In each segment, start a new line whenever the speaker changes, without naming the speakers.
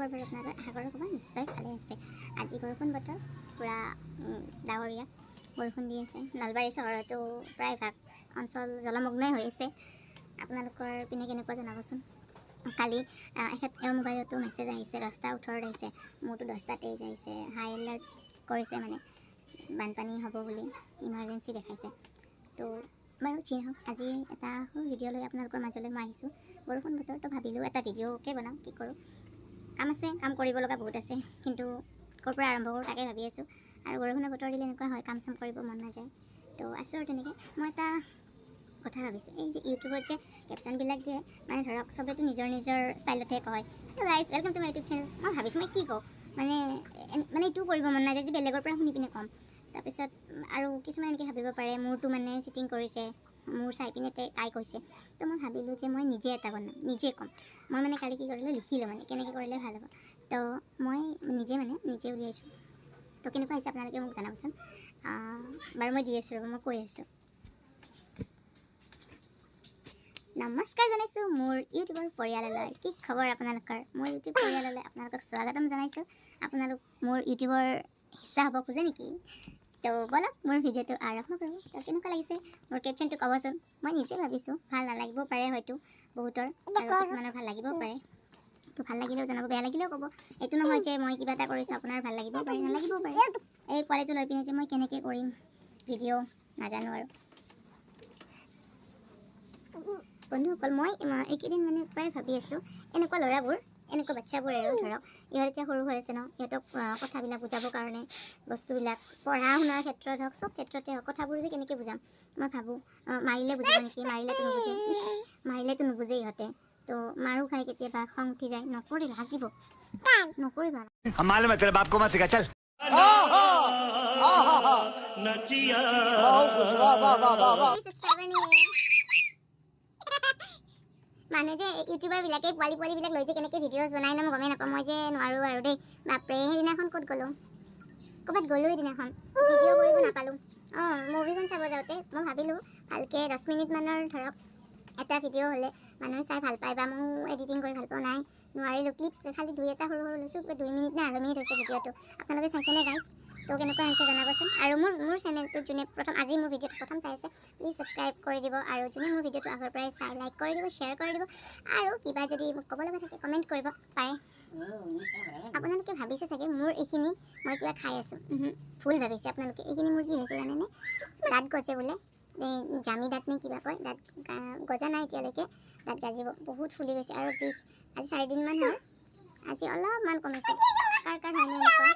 খবৰ বাৰু আপোনালোকৰ আশা কৰোঁ খবৰ নিশ্চয় ভালে আছে। আজি বৰষুণ বতৰ, পূৰা ডাৱৰীয়া বৰষুণ দি আছে। নলবাৰী চহৰতো প্ৰায়ভাগ অঞ্চল জলমগ্নই হৈ আছে। আপোনালোকৰ পিনে কেনেকুৱা জনাবচোন। কালি এওঁৰ মোবাইলতো মেছেজ আহিছে 10টা 18 আহিছে, মোৰতো 10টা 23 আহিছে। হাই এলাৰ্ট কৰিছে মানে বানপানী হ'ব বুলি ইমাৰ্জেঞ্চি দেখাইছে। তো বাৰু যি হওক, আজি এটা সৰু ভিডিঅ' লৈ আপোনালোকৰ মাজলৈ মই আহিছোঁ। বৰষুণ বতৰটো ভাবিলোঁ এটা ভিডিঅ'কে বনাওঁ, কি কৰোঁ, কাম আছে, কাম কৰিব লগা বহুত আছে, কিন্তু ক'ৰ পৰা আৰম্ভ কৰোঁ তাকে ভাবি আছোঁ। আৰু বৰষুণৰ বতৰ দিলে এনেকুৱা হয়, কাম চাম কৰিব মন নাযায়। তো আছোঁ আৰু তেনেকৈ। মই এটা কথা ভাবিছোঁ, এই যে ইউটিউবত যে কেপশ্যনবিলাক দিয়ে, মানে ধৰক চবেতো নিজৰ নিজৰ ষ্টাইলতে কয়, hello' guys welcome to my YouTube channel. মই ভাবিছোঁ মই কি কওঁ, মানে এইটোও কৰিব মন নাযায় যে বেলেগৰ পৰা শুনি পিনে ক'ম। তাৰপিছত আৰু কিছুমান এনেকৈ ভাবিব পাৰে মোৰতো মানে চিটিং কৰিছে, মোৰ চাই পিনে তাই কৈছে। তো মই ভাবিলোঁ যে মই নিজে এটা বনাম, নিজে ক'ম। মই মানে কালি কি কৰিলোঁ, লিখিলোঁ মানে কেনেকৈ কৰিলে ভাল হ'ব। তো মই নিজে উলিয়াইছোঁ। তো কেনেকুৱা হৈছে আপোনালোকে মোক জনাবচোন। বাৰু মই দি আছোঁ, মই কৈ আছোঁ। নমস্কাৰ জনাইছোঁ মোৰ ইউটিউবৰ পৰিয়াললৈ। কি খবৰ আপোনালোকৰ? মোৰ ইউটিউব পৰিয়াললৈ আপোনালোকক স্বাগতম জনাইছোঁ। আপোনালোক মোৰ ইউটিউবৰ হিস্সা হ'ব খোজে নেকি? তো বলক মোৰ ভিডিঅ'টো আৰম্ভ কৰোঁ। তো কেনেকুৱা লাগিছে মোৰ কেপশ্যনটো ক'বচোন। মই নিজে ভাবিছোঁ ভাল নালাগিবও পাৰে হয়তো বহুতৰ, আৰু কিছুমানৰ ভাল লাগিবও পাৰে। তো ভাল লাগিলেও জনাব, বেয়া লাগিলেও ক'ব। এইটো নহয় যে মই কিবা এটা কৰিছোঁ আপোনাৰ ভাল লাগিবও পাৰে নালাগিবও পাৰে। এই পোৱালিটো লৈ পিনে যে মই কেনেকৈ কৰিম ভিডিঅ' নাজানো আৰু। বন্ধুসকল, মই এইকেইদিন মানে প্ৰায় ভাবি আছোঁ, এনেকুৱা ল'ৰাবোৰ, এনেকুৱা বাচ্চাবোৰ আৰু ধৰক ইহঁত এতিয়া সৰু হৈ আছে ন, ইহঁতক কথাবিলাক বুজাবৰ কাৰণে বস্তুবিলাক পঢ়া শুনাৰ ক্ষেত্ৰত হওক, চব ক্ষেত্ৰতে হওক, কথাবোৰ যে কেনেকৈ বুজাম মই ভাবোঁ। মাৰিলে বুজিব নেকি? মাৰিলেতো নুবুজে ইহঁতে। তো মাৰো খাই কেতিয়াবা, খং উঠি যায়, নকৰি লাজ দিব, নকৰিবা। মানে যে ইউটিউবাৰবিলাকে পোৱালিবিলাক লৈ যে কেনেকৈ ভিডিঅ'জ বনাই ন, মই গমেই নাপাওঁ। মই যে নোৱাৰোঁ আৰু দেই, বাপৰে। সেইদিনাখন ক'ত গ'লোঁ, ক'ৰবাত গ'লোঁ সেইদিনাখন, ভিডিঅ' কৰিব নাপালোঁ। মুভিখন চাব যাওঁতে মই ভাবিলোঁ ভালকৈ 10 মিনিটমানৰ ধৰক এটা ভিডিঅ' হ'লে মানুহে চাই ভাল পায়, বা ময়ো এডিটিং কৰি ভাল পাওঁ। নাই, নোৱাৰিলোঁ। ক্লিপছ খালি 2-এটা সৰু লৈছোঁ, 2 মিনিট নে 2.5 মিনিট হৈছে ভিডিঅ'টো। আপোনালোকে চাইছেনে গাইজ? তো কেনেকুৱা হৈছে জনাবচোন। আৰু মোৰ চেনেলটোত যোনে আজি মোৰ ভিডিঅ'টো প্ৰথম চাই আছে, প্লিজ ছাবস্ক্ৰাইব কৰি দিব। আৰু যোনে মোৰ ভিডিঅ'টো আগৰ পৰাই চাই লাইক কৰি দিব, শ্বেয়াৰ কৰি দিব। আৰু কিবা যদি মোক ক'ব লগা থাকে কমেণ্ট কৰিব পাৰে। আপোনালোকে ভাবিছে চাগে মোৰ এইখিনি মই কিবা খাই আছোঁ। ভুল ভাবিছে আপোনালোকে। এইখিনি মোৰ কি হৈছে জানেনে? দাঁত গজে বোলে, জামি দাঁত নে কিবা কয়। দাঁত গজা নাই এতিয়ালৈকে, দাঁত গাজিব। বহুত ফুলি গৈছে আৰু বিষ। আজি 4 দিনমান হ'ল, আজি অলপমান কমিছে। কাৰ হয়নে এনেকুৱা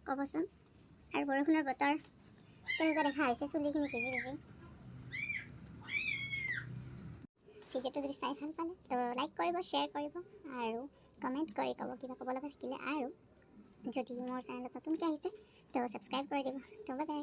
ক'বচোন। আৰু বৰষুণৰ বতৰ কেনেকুৱা দেখা হৈছে, চুলিখিনি ভিজি ভিডিঅ'টো যদি চাই ভাল পালে তো লাইক কৰিব, শ্বেয়াৰ কৰিব আৰু কমেণ্ট কৰি ক'ব কিবা ক'ব লগা থাকিলে। আৰু যদি মোৰ চেনেলত নতুনকৈ আহিছে তো ছাবস্ক্ৰাইব কৰি দিব। তো বাই বাই।